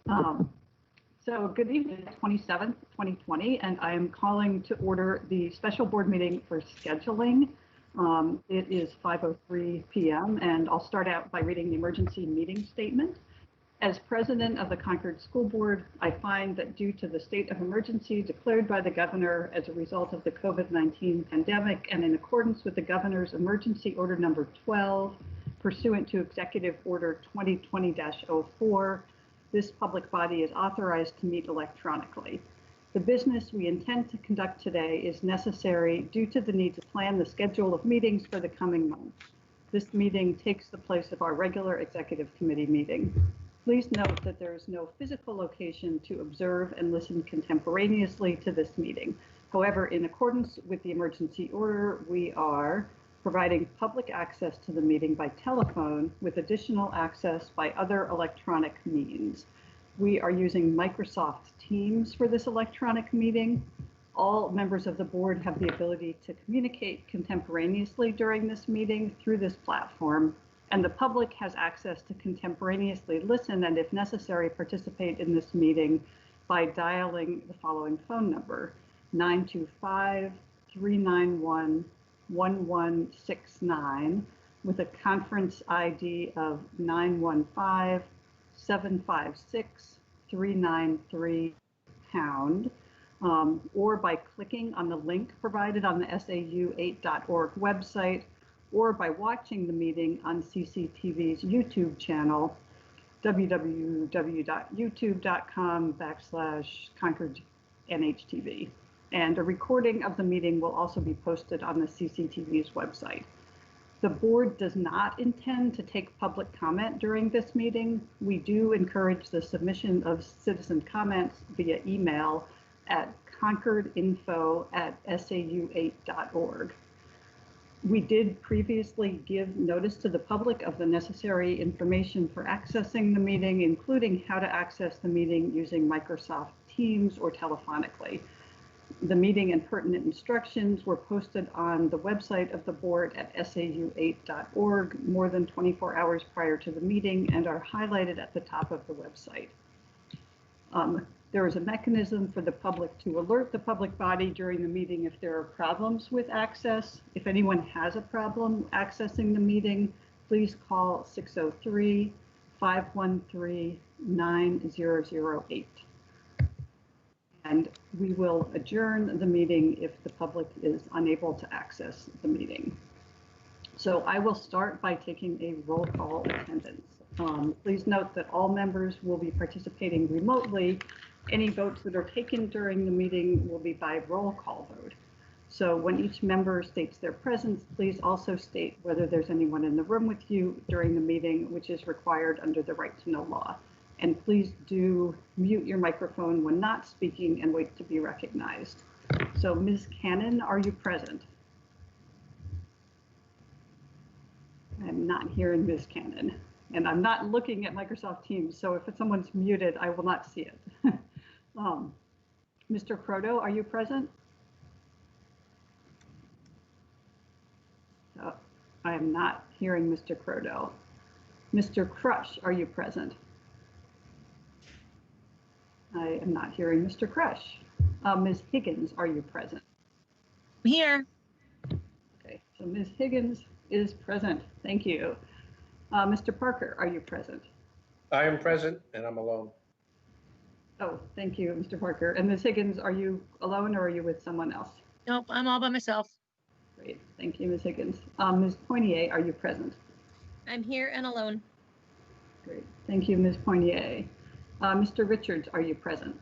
So good evening, 27th, 2020, and I am calling to order the special board meeting for scheduling. It is 5:03 p.m. and I'll start out by reading the emergency meeting statement. As president of the Concord School Board, I find that due to the state of emergency declared by the governor as a result of the COVID-19 pandemic and in accordance with the governor's emergency order number 12, pursuant to Executive Order 2020-04, this public body is authorized to meet electronically. The business we intend to conduct today is necessary due to the need to plan the schedule of meetings for the coming month. This meeting takes the place of our regular executive committee meeting. Please note that there is no physical location to observe and listen contemporaneously to this meeting. However, in accordance with the emergency order, we are providing public access to the meeting by telephone with additional access by other electronic means. We are using Microsoft Teams for this electronic meeting. All members of the board have the ability to communicate contemporaneously during this meeting through this platform, and the public has access to contemporaneously listen and, if necessary, participate in this meeting by dialing the following phone number: 925-391-1169 with a conference ID of 915-756-393#, or by clicking on the link provided on the SAU8.org website, or by watching the meeting on CCTV's YouTube channel, www.youtube.com/ConcordNHTV. And a recording of the meeting will also be posted on the CCTV's website. The board does not intend to take public comment during this meeting. We do encourage the submission of citizen comments via email at concordinfo@sau8.org. We did previously give notice to the public of the necessary information for accessing the meeting, including how to access the meeting using Microsoft Teams or telephonically. The meeting and pertinent instructions were posted on the website of the board at sau8.org more than 24 hours prior to the meeting and are highlighted at the top of the website. There is a mechanism for the public to alert the public body during the meeting if there are problems with access. If anyone has a problem accessing the meeting, please call 603-513-9008. And we will adjourn the meeting if the public is unable to access the meeting. So I will start by taking a roll call attendance. Please note that all members will be participating remotely. Any votes that are taken during the meeting will be by roll call vote. So when each member states their presence, please also state whether there's anyone in the room with you during the meeting, which is required under the right to know law. And please do mute your microphone when not speaking and wait to be recognized. So Ms. Cannon, are you present? I'm not hearing Ms. Cannon, and I'm not looking at Microsoft Teams, so if someone's muted, I will not see it. Mr. Croto, are you present? I am not hearing Mr. Croto. Mr. Crush, are you present? I am not hearing Mr. Crush. Ms. Higgins, are you present? I'm here. Okay, so Ms. Higgins is present. Thank you. Mr. Parker, are you present? I am present and I'm alone. Oh, thank you, Mr. Parker. And Ms. Higgins, are you alone or are you with someone else? Nope, I'm all by myself. Great, thank you, Ms. Higgins. Ms. Poinier, are you present? I'm here and alone. Great, thank you, Ms. Poinier. Mr. Richards, are you present?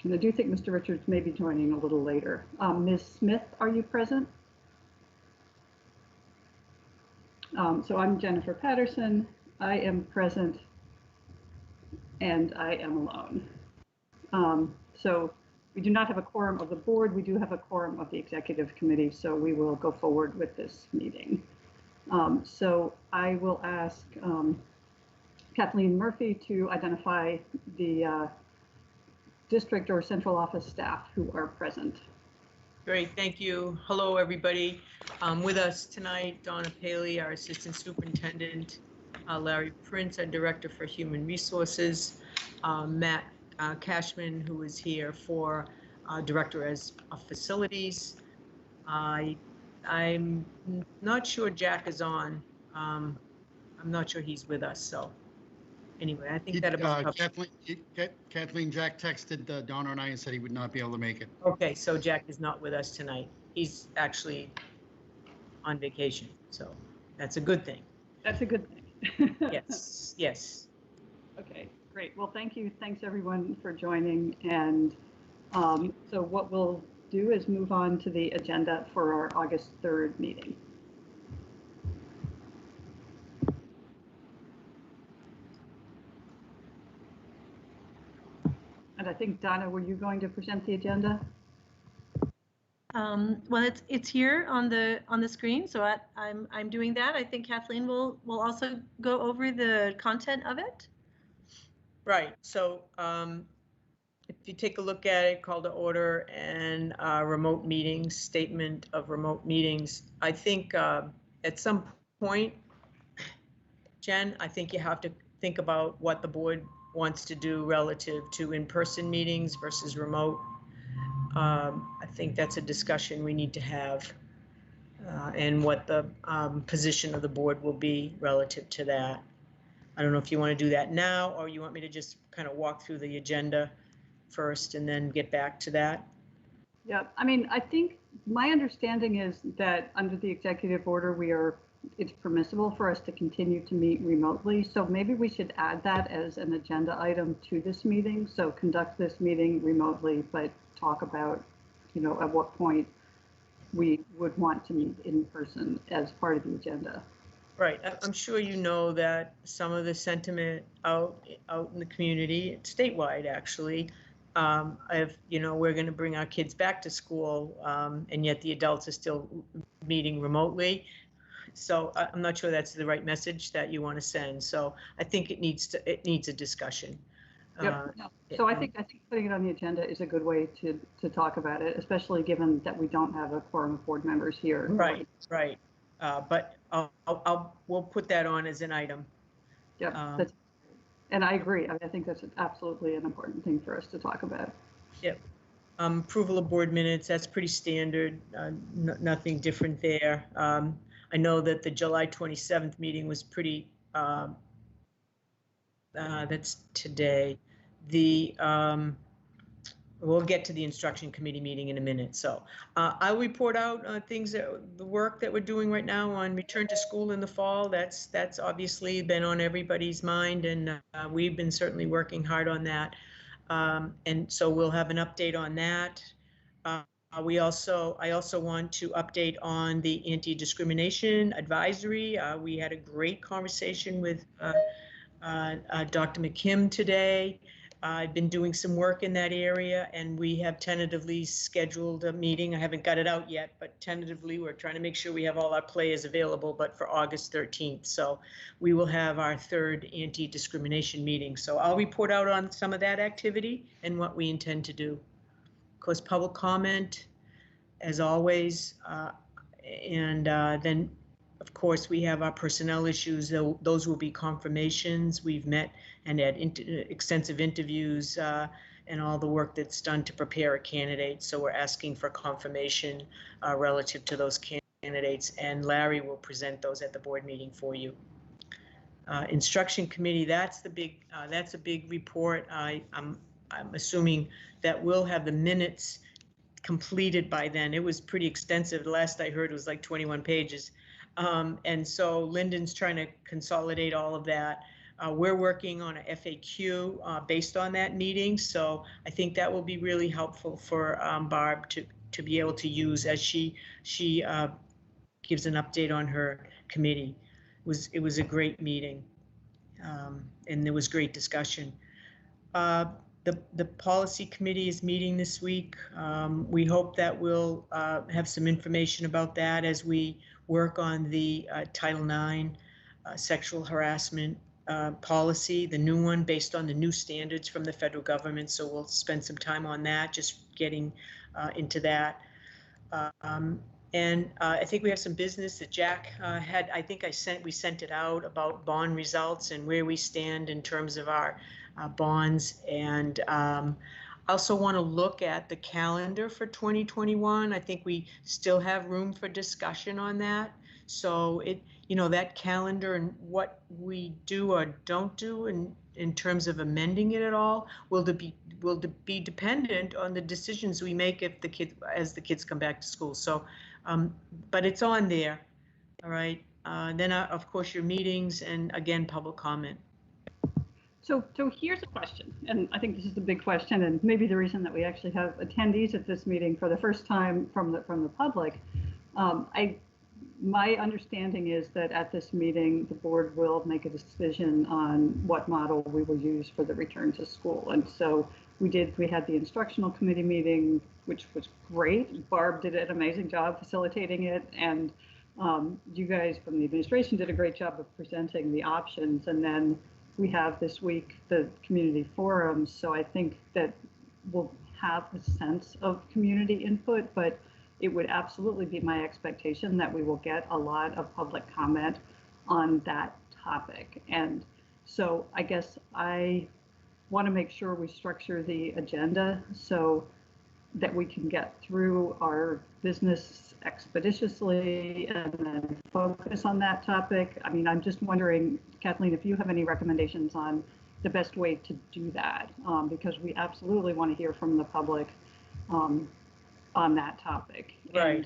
And I do think Mr. Richards may be joining a little later. Ms. Smith, are you present? So I'm Jennifer Patterson. I am present and I am alone. So we do not have a quorum of the board. We do have a quorum of the executive committee, so we will go forward with this meeting. So I will ask Kathleen Murphy to identify the district or central office staff who are present. Great, thank you. Hello, everybody. With us tonight, Donna Paley, our assistant superintendent, Larry Prince, our Director for Human Resources, Matt Cashman, who is here for Director of Facilities. I'm not sure Jack is on. I'm not sure he's with us, so anyway, I think that about covers. Kathleen, Jack texted Donna and I and said he would not be able to make it. Okay, so Jack is not with us tonight. He's actually on vacation, so that's a good thing. That's a good thing. Yes, yes. Okay, great. Well, thank you. Thanks everyone for joining. And so what we'll do is move on to the agenda for our August 3rd meeting. And I think, Donna, were you going to present the agenda? Well, it's here on the screen, so I'm doing that. I think Kathleen will also go over the content of it. Right. So if you take a look at it, call to order and remote meetings, statement of remote meetings, I think at some point, Jen, I think you have to think about what the board wants to do relative to in-person meetings versus remote. I think that's a discussion we need to have and what the position of the board will be relative to that. I don't know if you want to do that now or you want me to just kind of walk through the agenda first and then get back to that. Yeah, I mean, I think my understanding is that under the executive order, it's permissible for us to continue to meet remotely. So maybe we should add that as an agenda item to this meeting. So conduct this meeting remotely, but talk about, at what point we would want to meet in person as part of the agenda. Right. I'm sure you know that some of the sentiment out in the community, statewide actually, we're going to bring our kids back to school, and yet the adults are still meeting remotely. So I'm not sure that's the right message that you want to send. So I think it needs a discussion. Yep. So I think putting it on the agenda is a good way to talk about it, especially given that we don't have a quorum of board members here. Right. Right. But we'll put that on as an item. Yep. And I agree. I think that's absolutely an important thing for us to talk about. Yep. Approval of board minutes, that's pretty standard. Nothing different there. I know that the July 27th meeting was pretty, that's today. We'll get to the Instruction Committee meeting in a minute. So I'll report out the work that we're doing right now on return to school in the fall. That's obviously been on everybody's mind, and we've been certainly working hard on that. And so we'll have an update on that. I also want to update on the Anti-Discrimination Advisory. We had a great conversation with Dr. McKim today. I've been doing some work in that area, and we have tentatively scheduled a meeting. I haven't got it out yet, but tentatively we're trying to make sure we have all our players available, but for August 13th. So we will have our third anti-discrimination meeting. So I'll report out on some of that activity and what we intend to do. Of course, public comment, as always, and then, of course, we have our personnel issues. Those will be confirmations. We've met and had extensive interviews and all the work that's done to prepare a candidate. So we're asking for confirmation relative to those candidates, and Larry will present those at the board meeting for you. Instruction Committee, that's a big report. I'm assuming that we'll have the minutes completed by then. It was pretty extensive. The last I heard was like 21 pages. And so Lyndon's trying to consolidate all of that. We're working on a FAQ based on that meeting. So I think that will be really helpful for Barb to be able to use as she gives an update on her committee. It was a great meeting, and there was great discussion. The policy committee is meeting this week. We hope that we'll have some information about that as we work on the Title IX sexual harassment policy, the new one based on the new standards from the federal government. So we'll spend some time on that, just getting into that. And I think we have some business that Jack had. I think we sent it out about bond results and where we stand in terms of our bonds. And I also want to look at the calendar for 2021. I think we still have room for discussion on that. So that calendar and what we do or don't do in terms of amending it at all will be dependent on the decisions we make as the kids come back to school. So, but it's on there. All right. Then of course your meetings and again, public comment. So here's a question, and I think this is the big question, and maybe the reason that we actually have attendees at this meeting for the first time from the public. My understanding is that at this meeting, the board will make a decision on what model we will use for the return to school. And so we had the instructional committee meeting, which was great. Barb did an amazing job facilitating it, and you guys from the administration did a great job of presenting the options. And then we have this week the community forums, so I think that we'll have a sense of community input, but it would absolutely be my expectation that we will get a lot of public comment on that topic. And so I guess I want to make sure we structure the agenda so that we can get through our business expeditiously and then focus on that topic. I mean, I'm just wondering, Kathleen, if you have any recommendations on the best way to do that, because we absolutely want to hear from the public on that topic. Right.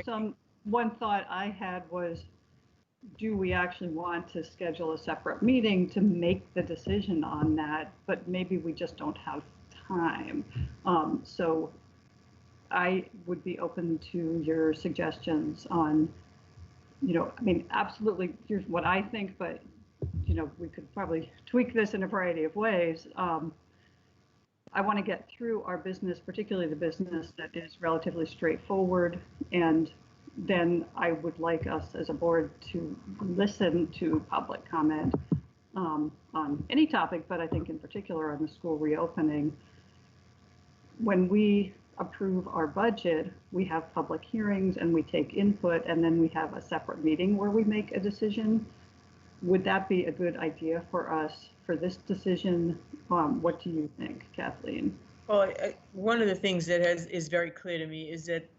And, one thought I had was, do we actually want to schedule a separate meeting to make the decision on that? But maybe we just don't have time. So I would be open to your suggestions on, I mean, absolutely, here's what I think, but, we could probably tweak this in a variety of ways. I want to get through our business, particularly the business that is relatively straightforward. And then I would like us as a board to listen to public comment on any topic, but I think in particular on the school reopening. When we approve our budget, we have public hearings and we take input, and then we have a separate meeting where we make a decision. Would that be a good idea for us for this decision? What do you think, Kathleen? Well, one of the things that is very clear to me is that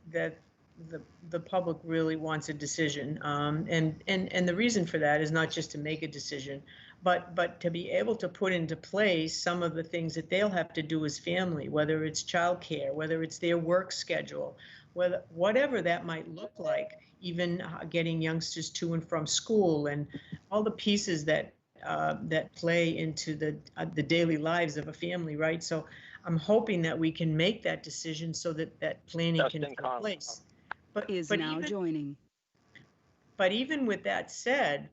the public really wants a decision, and the reason for that is not just to make a decision, but to be able to put into place some of the things that they'll have to do as family, whether it's childcare, whether it's their work schedule, whatever that might look like, even getting youngsters to and from school, and all the pieces that play into the daily lives of a family, right? So I'm hoping that we can make that decision so that planning can take place. But even with that said,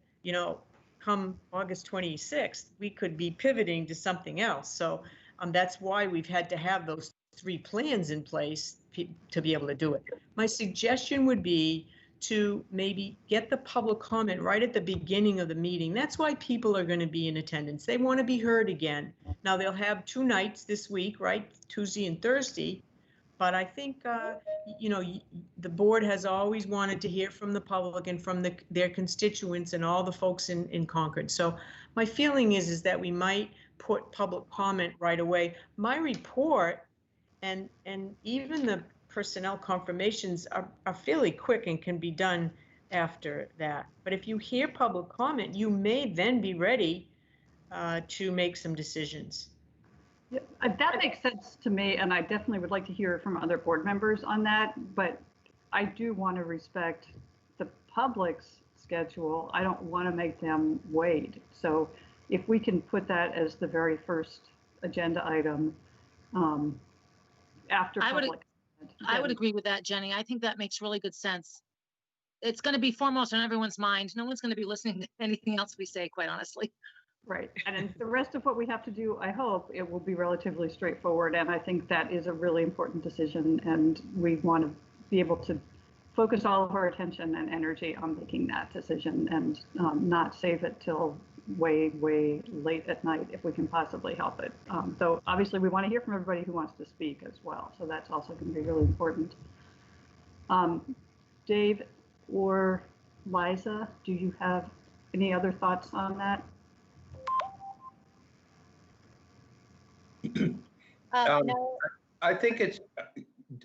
come August 26th, we could be pivoting to something else. So that's why we've had to have those 3 plans in place to be able to do it. My suggestion would be to maybe get the public comment right at the beginning of the meeting. That's why people are going to be in attendance. They want to be heard again. Now they'll have 2 nights this week, right? Tuesday and Thursday. But I think, the board has always wanted to hear from the public and from their constituents and all the folks in Concord. So my feeling is that we might put public comment right away. My report and even the personnel confirmations are fairly quick and can be done after that. But if you hear public comment, you may then be ready to make some decisions. Yeah, that makes sense to me, and I definitely would like to hear from other board members on that, but I do want to respect the public's schedule. I don't want to make them wait. So if we can put that as the very first agenda item after public. I would agree with that, Jenny. I think that makes really good sense. It's going to be foremost on everyone's mind. No one's going to be listening to anything else we say, quite honestly. Right. And then the rest of what we have to do, I hope it will be relatively straightforward. And I think that is a really important decision. And we want to be able to focus all of our attention and energy on making that decision and not save it till way, way late at night if we can possibly help it. Though obviously we want to hear from everybody who wants to speak as well. So that's also going to be really important. Dave or Liza, do you have any other thoughts on that? No, I think it's,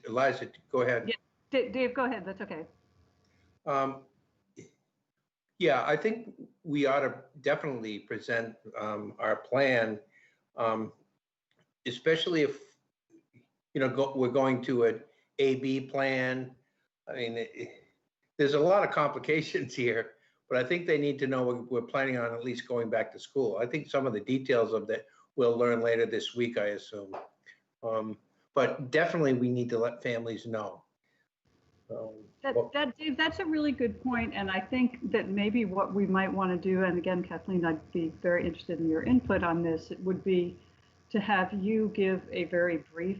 Eliza, go ahead. Yeah. Dave, go ahead. That's okay. Yeah, I think we ought to definitely present our plan, especially if, we're going to an A-B plan. I mean, there's a lot of complications here, but I think they need to know we're planning on at least going back to school. I think some of the details of that we'll learn later this week, I assume. But definitely we need to let families know. Dave, that's a really good point, and I think that maybe what we might want to do, and again, Kathleen, I'd be very interested in your input on this, it would be to have you give a very brief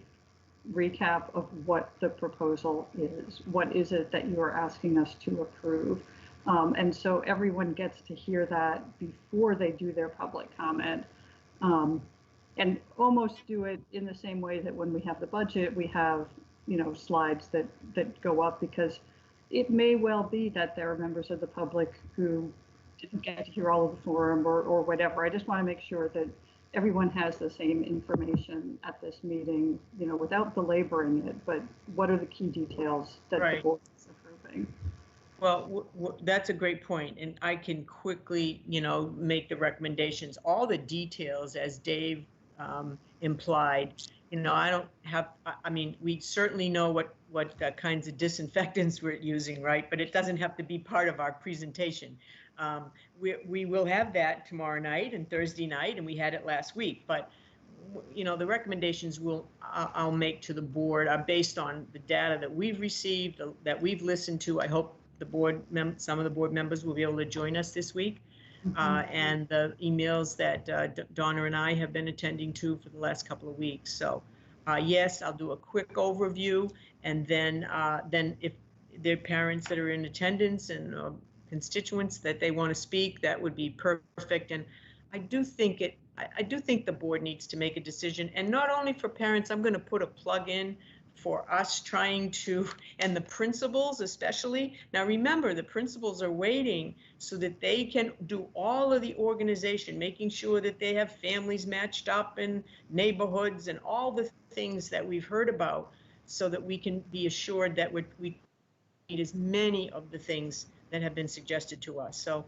recap of what the proposal is. What is it that you are asking us to approve? And so everyone gets to hear that before they do their public comment. And almost do it in the same way that when we have the budget, we have, slides that go up, because it may well be that there are members of the public who didn't get to hear all of the forum or whatever. I just want to make sure that everyone has the same information at this meeting, without belaboring it, but what are the key details that the board is approving? Well, that's a great point, and I can quickly, make the recommendations. All the details, as Dave implied, I don't have, I mean, we certainly know what kinds of disinfectants we're using, right? But it doesn't have to be part of our presentation. We will have that tomorrow night and Thursday night, and we had it last week. But, the recommendations I'll make to the board are based on the data that we've received, that we've listened to. I hope some of the board members will be able to join us this week. And the emails that Donna and I have been attending to for the last couple of weeks. So yes, I'll do a quick overview, and then if there are parents that are in attendance and constituents that they want to speak, that would be perfect. And I do think the board needs to make a decision, and not only for parents. I'm going to put a plug in for us trying to, and the principals especially. Now remember, the principals are waiting so that they can do all of the organization, making sure that they have families matched up in neighborhoods and all the things that we've heard about, so that we can be assured that we need as many of the things that have been suggested to us. So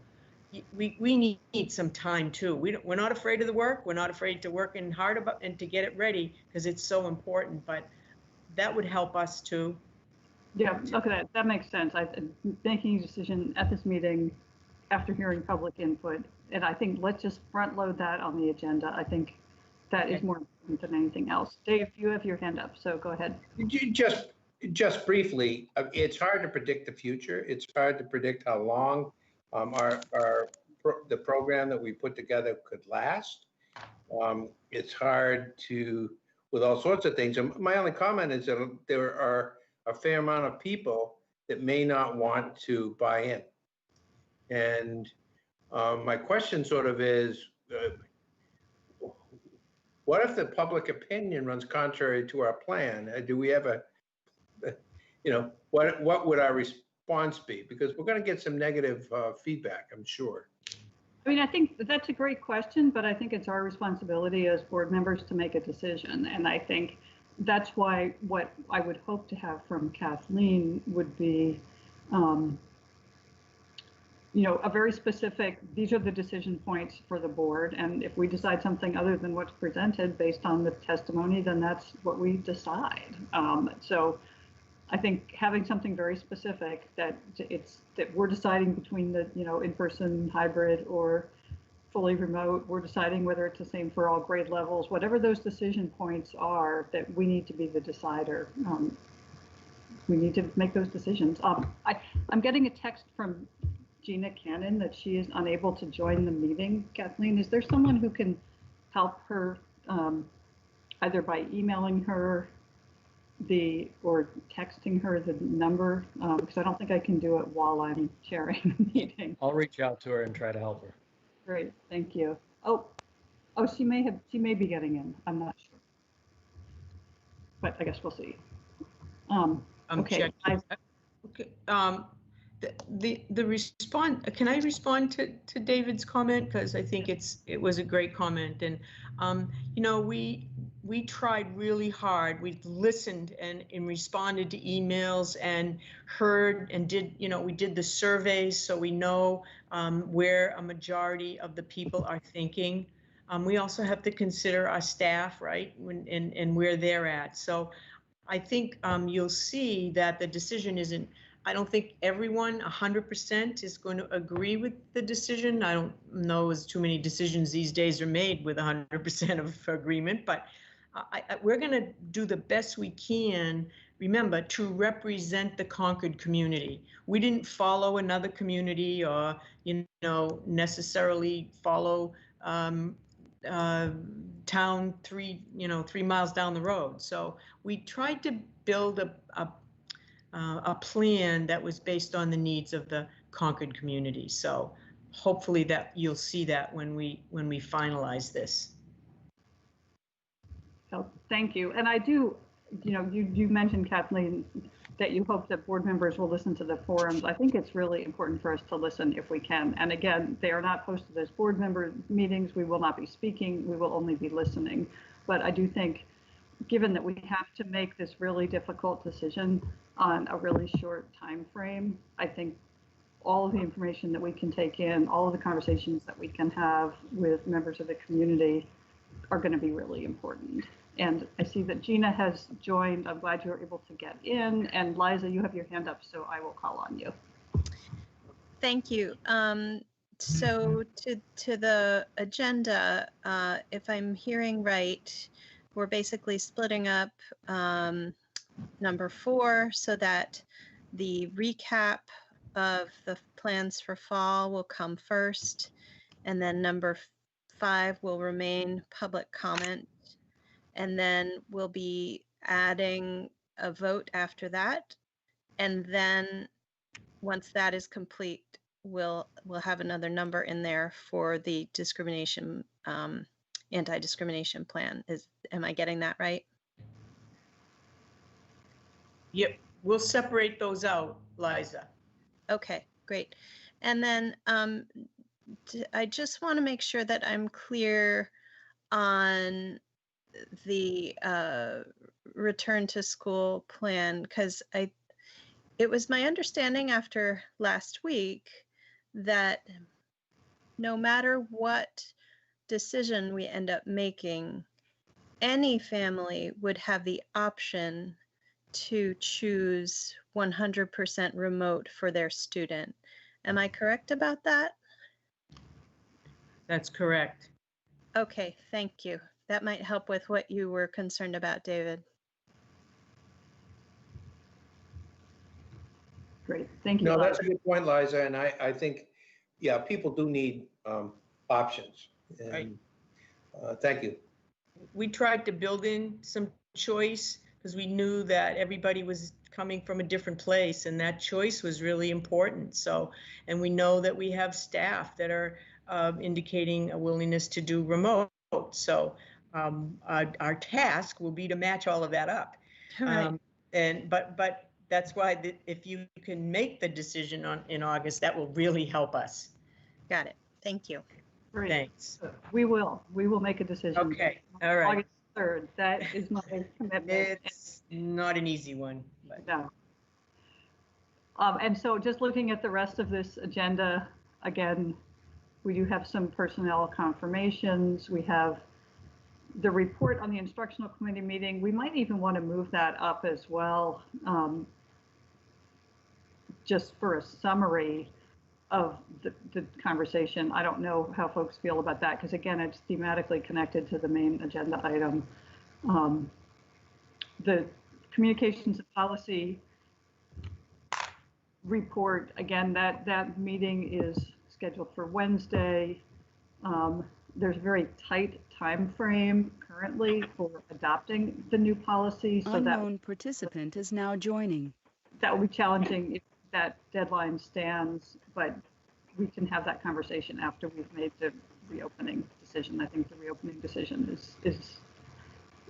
we need some time too. We're not afraid of the work. We're not afraid to work hard and to get it ready, because it's so important. But that would help us too. Yeah, okay, that makes sense. I'm making a decision at this meeting after hearing public input, and I think let's just front load that on the agenda. I think that is more important than anything else. Dave, you have your hand up, so go ahead. Just briefly, it's hard to predict the future. It's hard to predict how long the program that we put together could last. It's hard to, with all sorts of things. And my only comment is that there are a fair amount of people that may not want to buy in. And my question sort of is, what if the public opinion runs contrary to our plan? Do we have what would our response be? Because we're going to get some negative feedback, I'm sure. I mean, I think that's a great question, but I think it's our responsibility as board members to make a decision. And I think that's why what I would hope to have from Kathleen would be, a very specific, these are the decision points for the board. And if we decide something other than what's presented based on the testimony, then that's what we decide. So I think having something very specific that we're deciding between the, in-person, hybrid, or fully remote, we're deciding whether it's the same for all grade levels, whatever those decision points are, that we need to be the decider. We need to make those decisions. I'm getting a text from Gina Cannon that she is unable to join the meeting. Kathleen, is there someone who can help her either by emailing her or texting her the number, because I don't think I can do it while I'm chairing the meeting. I'll reach out to her and try to help her. Great, thank you. Oh, she may be getting in. I'm not sure, but I guess we'll see. I'm Okay, checking. Okay. The response, can I respond to David's comment? Because I think it was a great comment. And, you know, we tried really hard. We listened and responded to emails and heard and did, you know, we did the surveys so we know where a majority of the people are thinking. We also have to consider our staff, right, and where they're at. So I think you'll see that the decision isn't, I don't think everyone 100% is going to agree with the decision. I don't know as too many decisions these days are made with 100% of agreement, but we're going to do the best we can, remember, to represent the Concord community. We didn't follow another community or, you know, necessarily follow town 3 miles down the road. So we tried to build a plan that was based on the needs of the Concord community. So hopefully that you'll see that when we finalize this. So thank you. And I do, you know, you mentioned, Kathleen, that you hope that board members will listen to the forums. I think it's really important for us to listen if we can. And again, they are not posted as board member meetings. We will not be speaking. We will only be listening. But I do think, given that we have to make this really difficult decision on a really short time frame, I think all of the information that we can take in, all of the conversations that we can have with members of the community are going to be really important. And I see that Gina has joined. I'm glad you were able to get in. And Liza, you have your hand up, so I will call on you. Thank you. So to the agenda, if I'm hearing right, we're basically splitting up number 4 so that the recap of the plans for fall will come first, and then number 5 will remain public comment, and then we'll be adding a vote after that, and then once that is complete, we'll have another number in there for the discrimination anti-discrimination plan. Am I getting that right? Yep, we'll separate those out, Liza. Okay, great. And then I just want to make sure that I'm clear on the return to school plan, because it was my understanding after last week that no matter what decision we end up making, any family would have the option to choose 100% remote for their student. Am I correct about that? That's correct. Okay, thank you. That might help with what you were concerned about, David. Great, thank you. No, Liza. that's a good point, Liza. And I think, yeah, people do need options. And, Right. Thank you. We tried to build in some choice because we knew that everybody was coming from a different place, and that choice was really important. So, and we know that we have staff that are indicating a willingness to do remote. So our task will be to match all of that up. Right. But that's why if you can make the decision in August, that will really help us. Got it. Thank you. Great. Thanks. We will make a decision. Okay. All right. August 3rd. That is my commitment. It's not an easy one, but No. And so just looking at the rest of this agenda, again, we do have some personnel confirmations. We have the report on the instructional committee meeting. We might even want to move that up as well, just for a summary of the conversation. I don't know how folks feel about that, because again, it's thematically connected to the main agenda item. The communications and policy report, again, that meeting is scheduled for Wednesday. There's a very tight time frame currently for adopting the new policy, so Unknown participant is now joining. that will be challenging if that deadline stands, but we can have that conversation after we've made the reopening decision. I think the reopening decision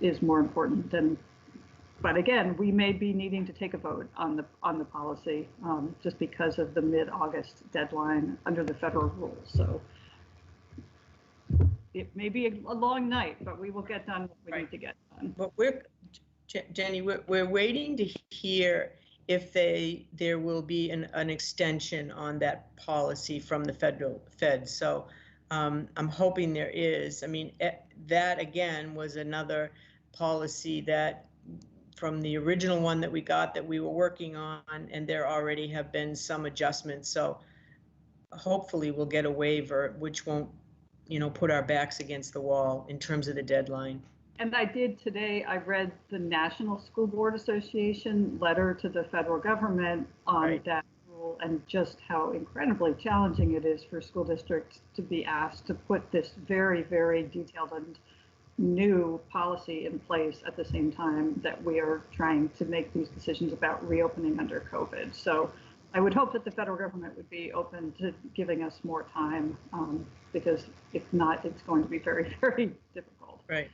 is more important than But again, we may be needing to take a vote on the policy just because of the mid-August deadline under the federal rules. So it may be a long night, but we will get done what we need to get done. But Jenny, we're waiting to hear if there will be an extension on that policy from the Fed. So I'm hoping there is. I mean, that again was another policy that from the original one that we got that we were working on, and there already have been some adjustments. So hopefully we'll get a waiver, which won't, put our backs against the wall in terms of the deadline. And I did today, I read the National School Board Association letter to the federal government on that rule and just how incredibly challenging it is for school districts to be asked to put this very, very detailed and new policy in place at the same time that we are trying to make these decisions about reopening under COVID. So I would hope that the federal government would be open to giving us more time because if not, it's going to be very, very difficult. Right.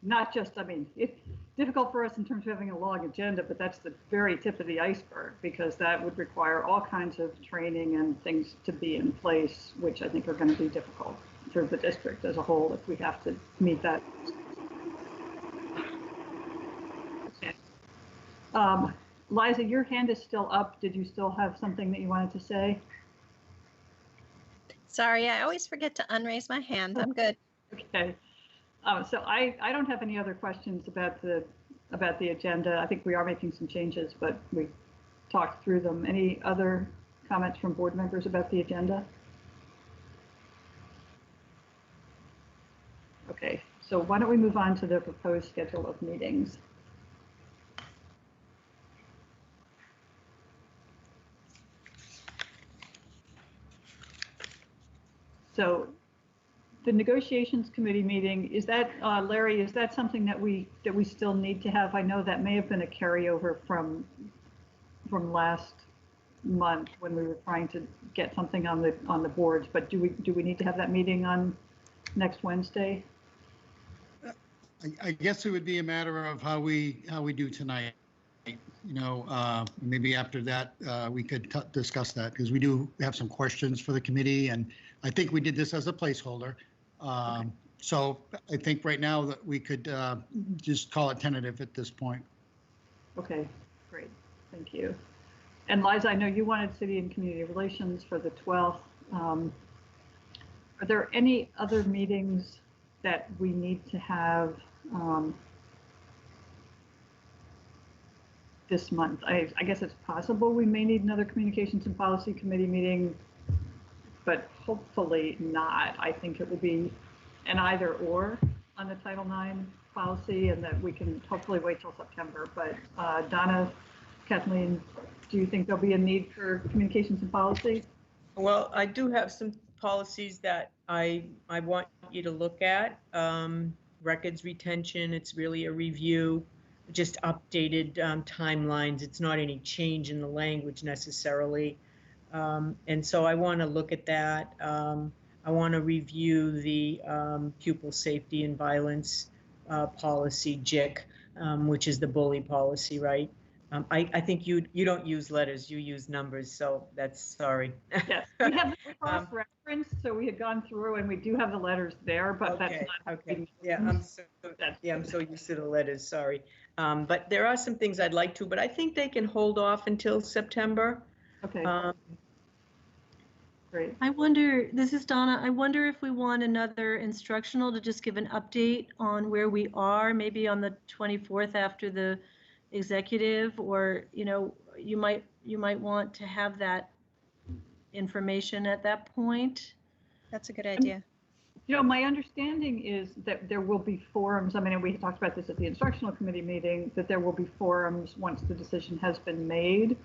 Not just, I mean, it's difficult for us in terms of having a long agenda, but that's the very tip of the iceberg because that would require all kinds of training and things to be in place, which I think are going to be difficult for the district as a whole if we have to meet that. Liza, your hand is still up. Did you still have something that you wanted to say? Sorry, I always forget to unraise my hand. I'm good. Okay. So I don't have any other questions about the agenda. I think we are making some changes, but we talked through them. Any other comments from board members about the agenda? Okay, so why don't we move on to the proposed schedule of meetings? So the negotiations committee meeting, is that, Larry, is that something that we still need to have? I know that may have been a carryover from last month when we were trying to get something on the boards, but do we need to have that meeting on next Wednesday? I guess it would be a matter of how we do tonight. Maybe after that, we could discuss that because we do have some questions for the committee. And I think we did this as a placeholder. Okay. So I think right now that we could just call it tentative at this point. Okay, great. Thank you. And Liza, I know you wanted city and community relations for the 12th. Are there any other meetings that we need to have this month? I guess it's possible we may need another communications and policy committee meeting, but hopefully not. I think it will be an either or on the Title IX policy and that we can hopefully wait till September. But Donna, Kathleen, do you think there'll be a need for communications and policy? Well, I do have some policies that I want you to look at. Records retention, it's really a review, just updated timelines. It's not any change in the language necessarily. And so I want to look at that. I want to review the pupil safety and violence policy, JIC, which is the bully policy, right? I think you don't use letters, you use numbers, so that's sorry. Yes, we have the cross-reference, so we had gone through and we do have the letters there, but okay, that's not okay. Yeah, I'm so used to the letters, sorry. But there are some things I'd like to, but I think they can hold off until September. Okay. Great. I wonder, this is Donna, I wonder if we want another instructional to just give an update on where we are, maybe on the 24th after the executive, or you might want to have that information at that point. That's a good idea. My understanding is that there will be forums. I mean, we talked about this at the instructional committee meeting, that there will be forums once the decision has been made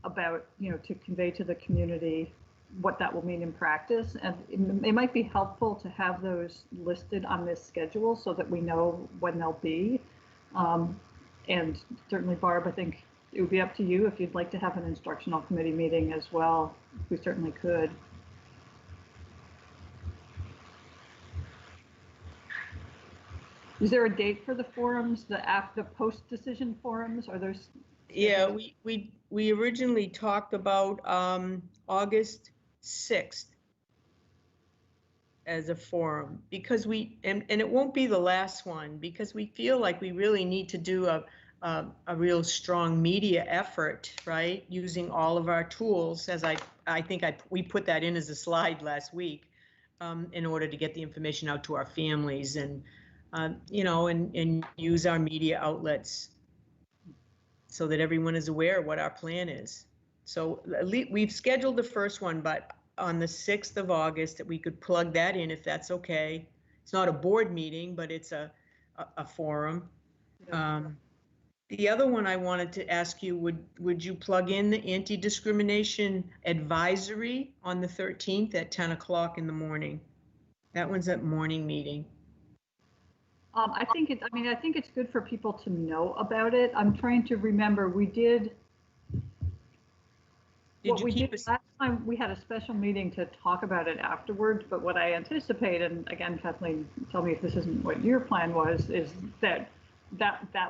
about, to convey to the community what that will mean in practice. And it might be helpful to have those listed on this schedule so that we know when they'll be. And certainly, Barb, I think it would be up to you if you'd like to have an instructional committee meeting as well. We certainly could. Is there a date for the forums, the post-decision forums? Are those? Yeah, we originally talked about August 6th as a forum, because and it won't be the last one, because we feel like we really need to do a real strong media effort, right? Using all of our tools, as I think we put that in as a slide last week, in order to get the information out to our families and, you know, and use our media outlets so that everyone is aware of what our plan is. So we've scheduled the first one, but on the 6th of August, that we could plug that in if that's okay. It's not a board meeting, but it's a forum. The other one I wanted to ask you, would you plug in the Anti-Discrimination Advisory on the 13th at 10 o'clock in the morning? That one's at morning meeting. I think it's good for people to know about it. I'm trying to remember, we did last time, we had a special meeting to talk about it afterwards, but what I anticipate, and again, Kathleen, tell me if this isn't what your plan was, is that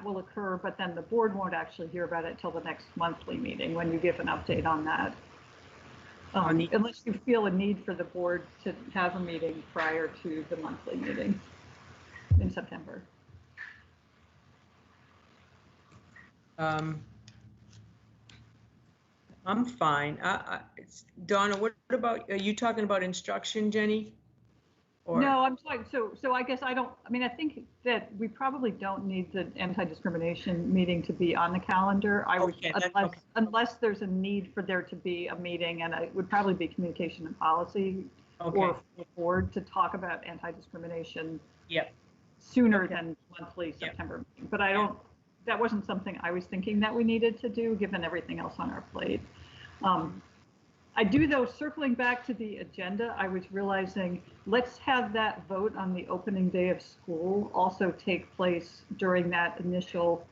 will occur, but then the board won't actually hear about it till the next monthly meeting when you give an update on that. Unless you feel a need for the board to have a meeting prior to the monthly meeting in September. I'm fine. Donna, what about, are you talking about instruction, Jenny? Or? No, I'm sorry. So I guess I think that we probably don't need the anti-discrimination meeting to be on the calendar. Unless there's a need for there to be a meeting, and it would probably be communication and policy or the board to talk about anti-discrimination sooner than monthly September meeting. But that wasn't something I was thinking that we needed to do given everything else on our plate. I do, though, circling back to the agenda, I was realizing let's have that vote on the opening day of school also take place during that initial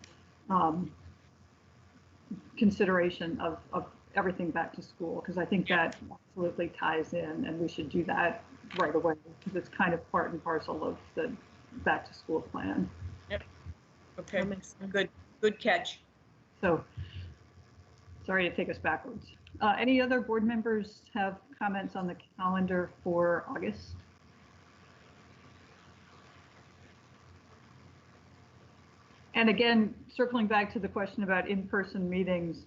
consideration of everything back to school, because I think that absolutely ties in, and we should do that right away because it's kind of part and parcel of the back to school plan. Yep. Okay. Good catch. So sorry to take us backwards. Any other board members have comments on the calendar for August? And again, circling back to the question about in-person meetings,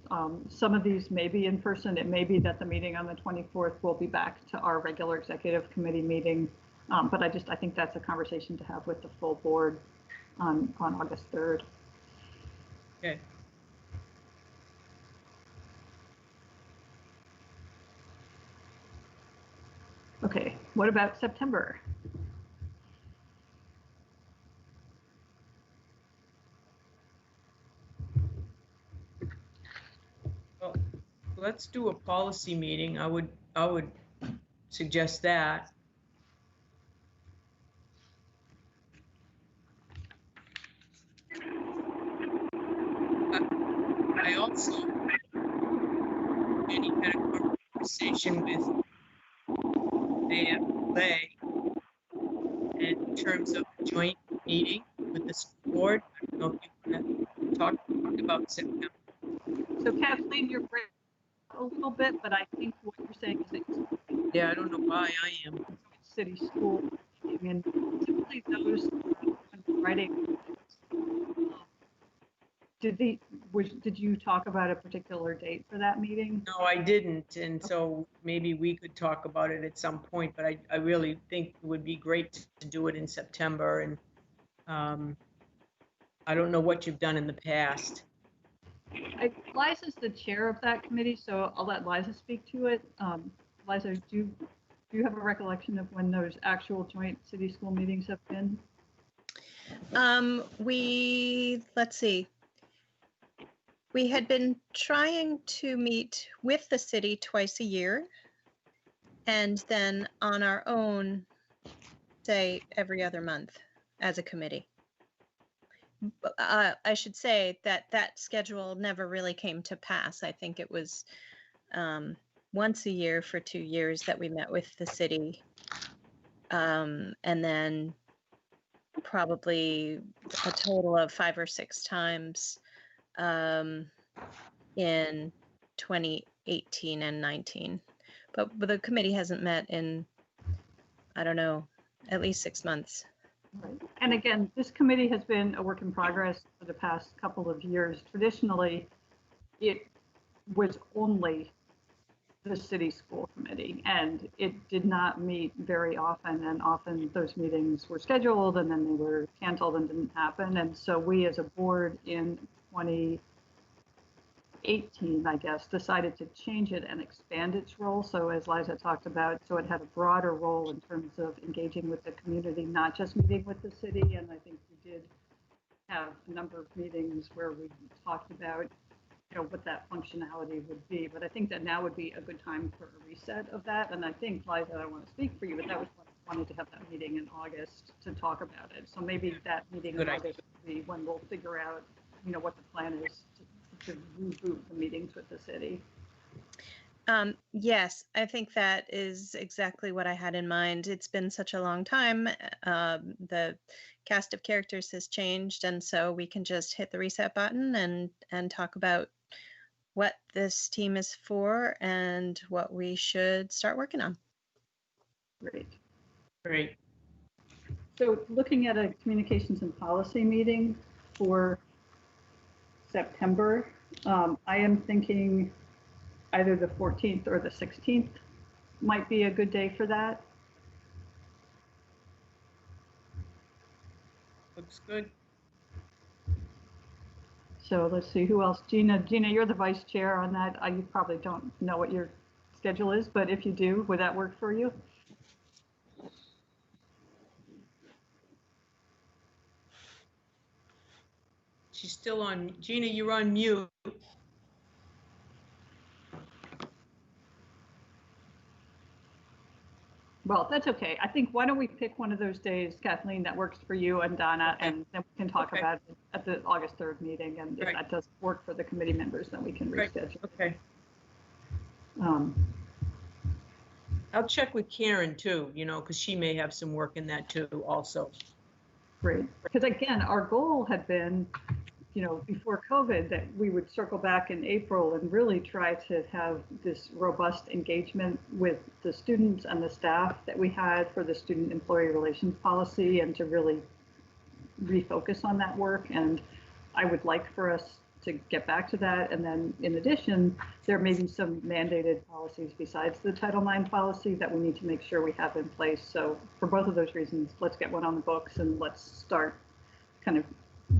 some of these may be in person. It may be that the meeting on the 24th will be back to our regular executive committee meeting. But I think that's a conversation to have with the full board on August 3rd. Okay. Okay, what about September? Well, let's do a policy meeting. I would suggest that. I also had a conversation with Lay in terms of a joint meeting with the school board. I don't know if you want to talk about September. So Kathleen, you're breaking a little bit, but I think what you're saying is that yeah, I don't know why I am. City school, and typically those writing. Did you talk about a particular date for that meeting? No, I didn't, and so maybe we could talk about it at some point, but I really think it would be great to do it in September, and I don't know what you've done in the past. Liza's the chair of that committee, so I'll let Liza speak to it. Liza, do you have a recollection of when those actual joint city school meetings have been? Let's see. We had been trying to meet with the city twice a year, and then on our own, say every other month as a committee. I should say that schedule never really came to pass. I think it was once a year for 2 years that we met with the city, and then probably a total of 5 or 6 times in 2018 and 19. But the committee hasn't met in, I don't know, at least 6 months. Right. And again, this committee has been a work in progress for the past couple of years. Traditionally, it was only the city school committee, and it did not meet very often, and often those meetings were scheduled and then they were canceled and didn't happen. And so we as a board in 2018, I guess, decided to change it and expand its role. So as Liza talked about, so it had a broader role in terms of engaging with the community, not just meeting with the city. And I think we did have a number of meetings where we talked about, you know, what that functionality would be. But I think that now would be a good time for a reset of that. And I think, Liza, I don't want to speak for you, but that was when I wanted to have that meeting in August to talk about it. So maybe that meeting in August will be when we'll figure out, you know, what the plan is to reboot the meetings with the city. Yes, I think that is exactly what I had in mind. It's been such a long time. The cast of characters has changed, and so we can just hit the reset button and talk about what this team is for and what we should start working on. Great. Great. So looking at a communications and policy meeting for September, I am thinking either the 14th or the 16th might be a good day for that. Looks good. So let's see, who else? Gina, you're the vice chair on that. You probably don't know what your schedule is, but if you do, would that work for you? She's still on. Gina, you're on mute. Well, that's okay. I think, why don't we pick one of those days, Kathleen, that works for you and Donna, Okay. and then we can talk Okay. about it at the August 3rd meeting. And if Right. that doesn't work for the committee members, then we can Right. reschedule. Okay. Um, I'll check with Karen too, you know, because she may have some work in that too also. Great. Because again, our goal had been, you know, before COVID, that we would circle back in April and really try to have this robust engagement with the students and the staff that we had for the student employee relations policy, and to really refocus on that work. And I would like for us to get back to that. And then in addition, there may be some mandated policies besides the Title IX policy that we need to make sure we have in place. So for both of those reasons, let's get one on the books and let's start kind of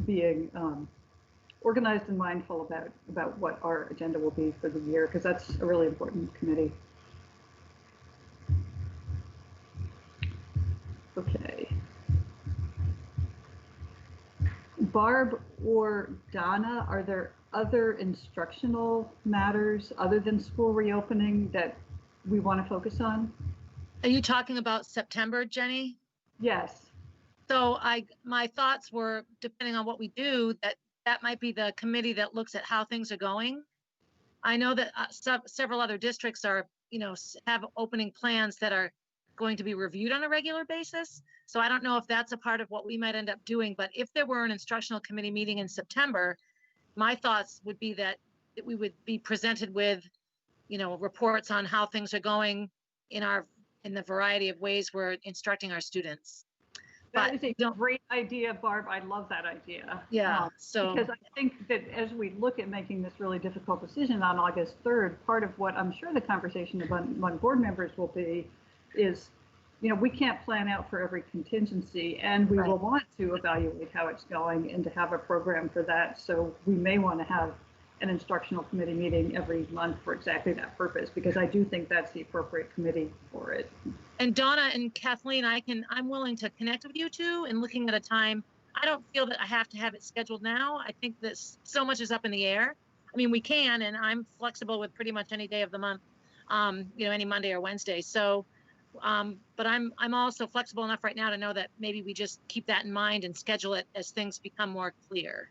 being organized and mindful about what our agenda will be for the year, because that's a really important committee. Okay. Barb or Donna, are there other instructional matters other than school reopening that we want to focus on? Are you talking about September, Jenny? Yes. So my thoughts were, depending on what we do, that might be the committee that looks at how things are going. I know that several other districts are, you know, have opening plans that are going to be reviewed on a regular basis. So I don't know if that's a part of what we might end up doing, but if there were an instructional committee meeting in September, my thoughts would be that we would be presented with, you know, reports on how things are going in the variety of ways we're instructing our students. That is a great idea, Barb. I love that idea. Yeah. Because I think that as we look at making this really difficult decision on August 3rd, part of what I'm sure the conversation among board members will be is, you know, we can't plan out for every contingency, and we will want to evaluate how it's going and to have a program for that. So we may want to have an instructional committee meeting every month for exactly that purpose, because I do think that's the appropriate committee for it. And Donna and Kathleen, I'm willing to connect with you two and looking at a time. I don't feel that I have to have it scheduled now. I think that so much is up in the air. I mean, we can, and I'm flexible with pretty much any day of the month, you know, any Monday or Wednesday. So, but I'm also flexible enough right now to know that maybe we just keep that in mind and schedule it as things become more clear.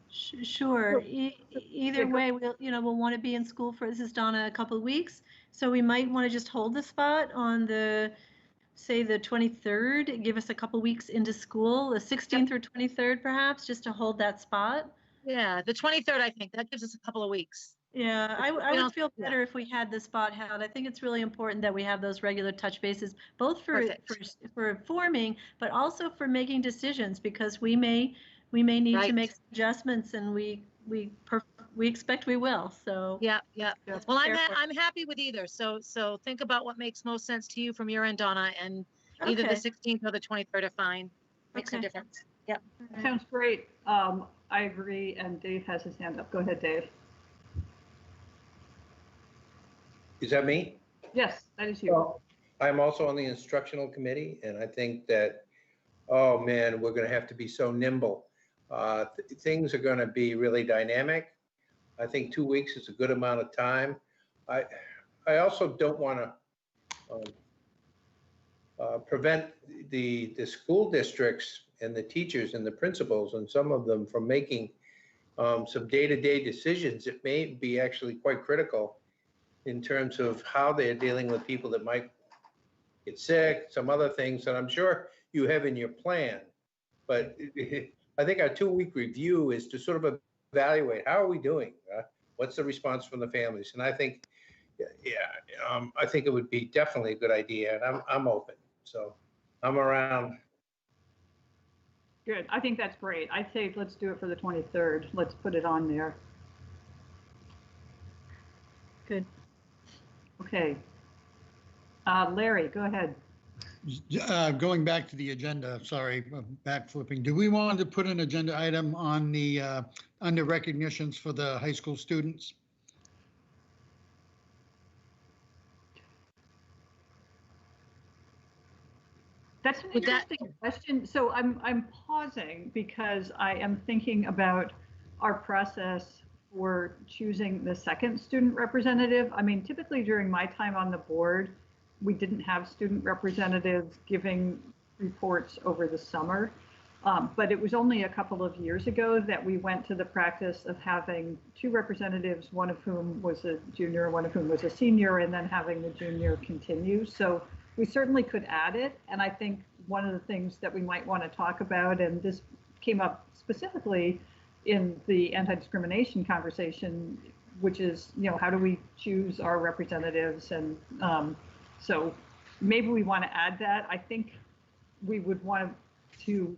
Sure. Either way, we'll want to be in school for, this is Donna, a couple of weeks. So we might want to just hold the spot on the say the 23rd, give us a couple weeks into school, the 16th or 23rd perhaps, just to hold that spot? Yeah, the 23rd, I think. That gives us a couple of weeks. Yeah, I You know, would feel yeah. better if we had the spot held. I think it's really important that we have those regular touch bases, both Perfect. for forming, but also for making decisions, because we may need to Right. make some adjustments, and we expect we will. So Yeah, yeah. Yeah. Well, Therefore- I'm happy with either. So think about what makes most sense to you from your end, Donna, and either the Okay. 16th or the 23rd are fine. Makes a Okay. difference. Yep. Sounds great. I agree, and Dave has his hand up. Go ahead, Dave. Is that me? Yes, that is you. Well, I'm also on the instructional committee, and I think that, oh man, we're going to have to be so nimble. Things are going to be really dynamic. I think 2 weeks is a good amount of time. I also don't want to prevent the school districts and the teachers and the principals and some of them from making some day-to-day decisions. It may be actually quite critical in terms of how they're dealing with people that might get sick, some other things that I'm sure you have in your plan. But I think our 2-week review is to sort of evaluate, how are we doing? What's the response from the families? And I think, I think it would be definitely a good idea, and I'm open. So I'm around. Good. I think that's great. I'd say let's do it for the 23rd. Let's put it on there. Good. Okay. Larry, go ahead. Going back to the agenda, sorry, back flipping. Do we want to put an agenda item on the under recognitions for the high school students? That's an Would that- interesting question. So I'm pausing because I am thinking about our process for choosing the second student representative. I mean, typically during my time on the board, we didn't have student representatives giving reports over the summer. But it was only a couple of years ago that we went to the practice of having 2 representatives, one of whom was a junior, one of whom was a senior, and then having the junior continue. So we certainly could add it. And I think one of the things that we might want to talk about, and this came up specifically in the anti-discrimination conversation, which is, how do we choose our representatives? And so maybe we want to add that. I think we would want to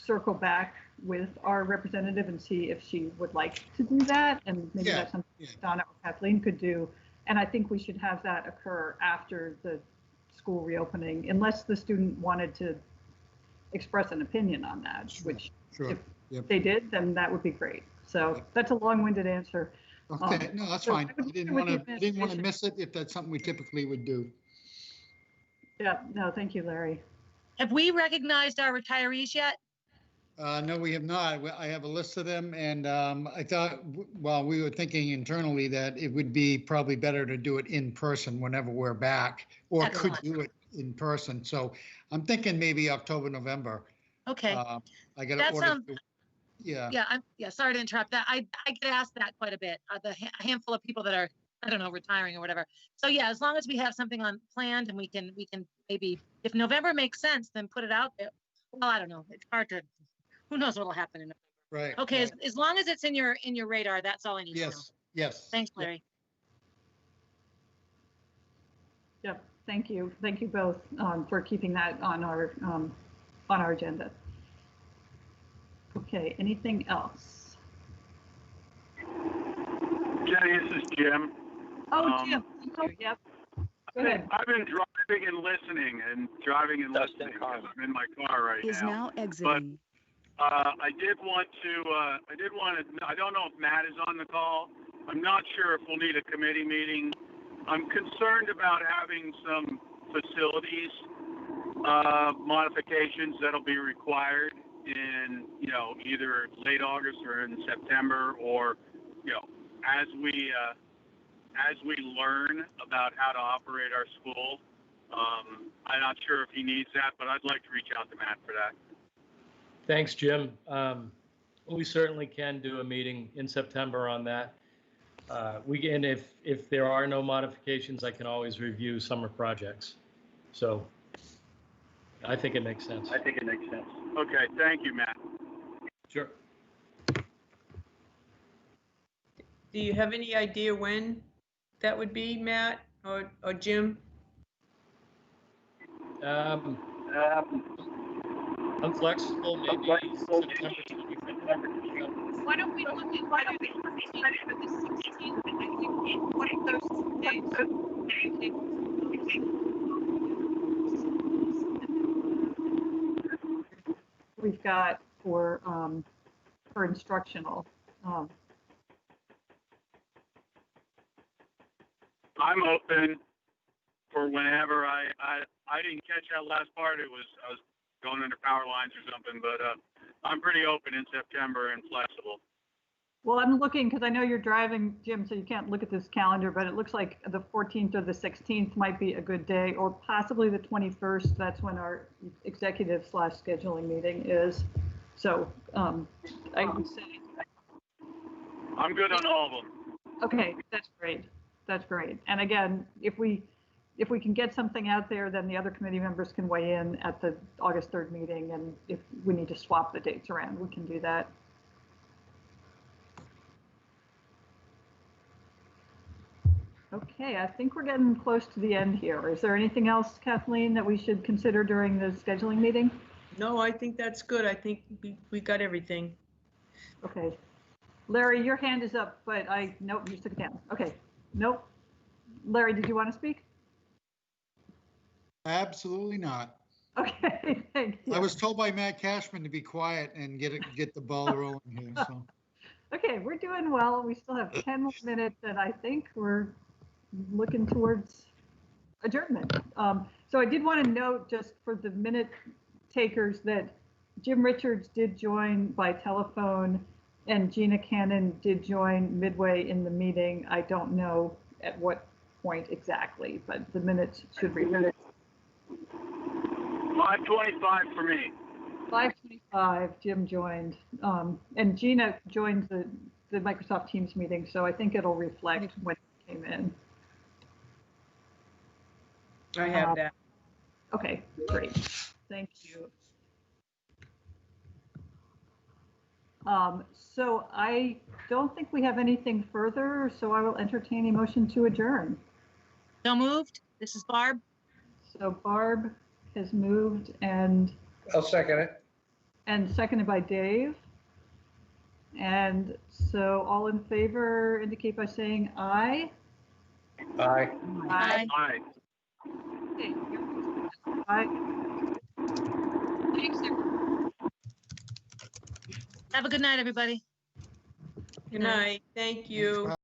circle back with our representative and see if she would like to do that. And maybe that's something Donna or Kathleen could do. And I think we should have that occur after the school reopening, unless the student wanted to express an opinion on that, which if they did, then that would be great. So that's a long-winded answer. Okay, no, that's fine. I didn't want to miss it if that's something we typically would do. Yeah, no, thank you, Larry. Have we recognized our retirees yet? No, we have not. I have a list of them, and I thought, well, we were thinking internally that it would be probably better to do it in person whenever we're back, or Excellent. could do it in person. So I'm thinking maybe October, November. Okay. I got That to order. sounds- Yeah. Yeah, sorry to interrupt that. I get asked that quite a bit. A handful of people that are, I don't know, retiring or whatever. So yeah, as long as we have something on planned and we can maybe, if November makes sense, then put it out there. Well, I don't know. It's hard to, who knows what'll happen in November. Right. Okay, right. as long as it's in your radar, that's all I need to know. Yes. Thanks, Larry. Yep, thank you. Thank you both for keeping that on our agenda. Okay, anything else? Jenny, this is Jim. Oh, Jim, thank you. Yep. Go ahead. I've been driving and listening. I'm in my car right Is now. now exiting. I did want to, I don't know if Matt is on the call. I'm not sure if we'll need a committee meeting. I'm concerned about having some facilities modifications that'll be required in, either late August or in September, or, as we learn about how to operate our school. I'm not sure if he needs that, but I'd like to reach out to Matt for that. Thanks, Jim. We certainly can do a meeting in September on that. If there are no modifications, I can always review summer projects. So I think it makes sense. Okay, thank you, Matt. Sure. Do you have any idea when that would be, Matt or Jim? I'm flexible, maybe September 25th. Why don't we look at, why don't we look at the 16th? I think one of those 2 days. We've got for instructional. I'm open for whenever. I didn't catch that last part. I was going under power lines or something, but I'm pretty open in September and flexible. Well, I'm looking because I know you're driving, Jim, so you can't look at this calendar, but it looks like the 14th or the 16th might be a good day, or possibly the 21st. That's when our executive/scheduling meeting is. So I would say. I'm good on all of them. Okay, that's great. That's great. And again, if we can get something out there, then the other committee members can weigh in at the August 3rd meeting. And if we need to swap the dates around, we can do that. Okay, I think we're getting close to the end here. Is there anything else, Kathleen, that we should consider during the scheduling meeting? No, I think that's good. I think we got everything. Okay. Larry, your hand is up, but nope, you took it down. Okay, nope. Larry, did you want to speak? Absolutely not. Okay, thank you. I was told by Matt Cashman to be quiet and get the ball rolling here, so. Okay, we're doing well. We still have 10 more minutes, and I think we're looking towards adjournment. So I did want to note, just for the minute takers, that Jim Richards did join by telephone and Gina Cannon did join midway in the meeting. I don't know at what point exactly, but the minutes should reflect. 5:25 for me. 5:25, Jim joined, and Gina joined the Microsoft Teams meeting, so I think it'll reflect when he came in. I have that. Okay, great. Thank you. So I don't think we have anything further, so I will entertain a motion to adjourn. So moved. This is Barb. So Barb has moved and I'll second it. seconded by Dave. And so all in favor indicate by saying aye. Aye. Aye. Aye. Okay. Aye. Thanks, everyone. Have a good night, everybody. Good night. Thank you.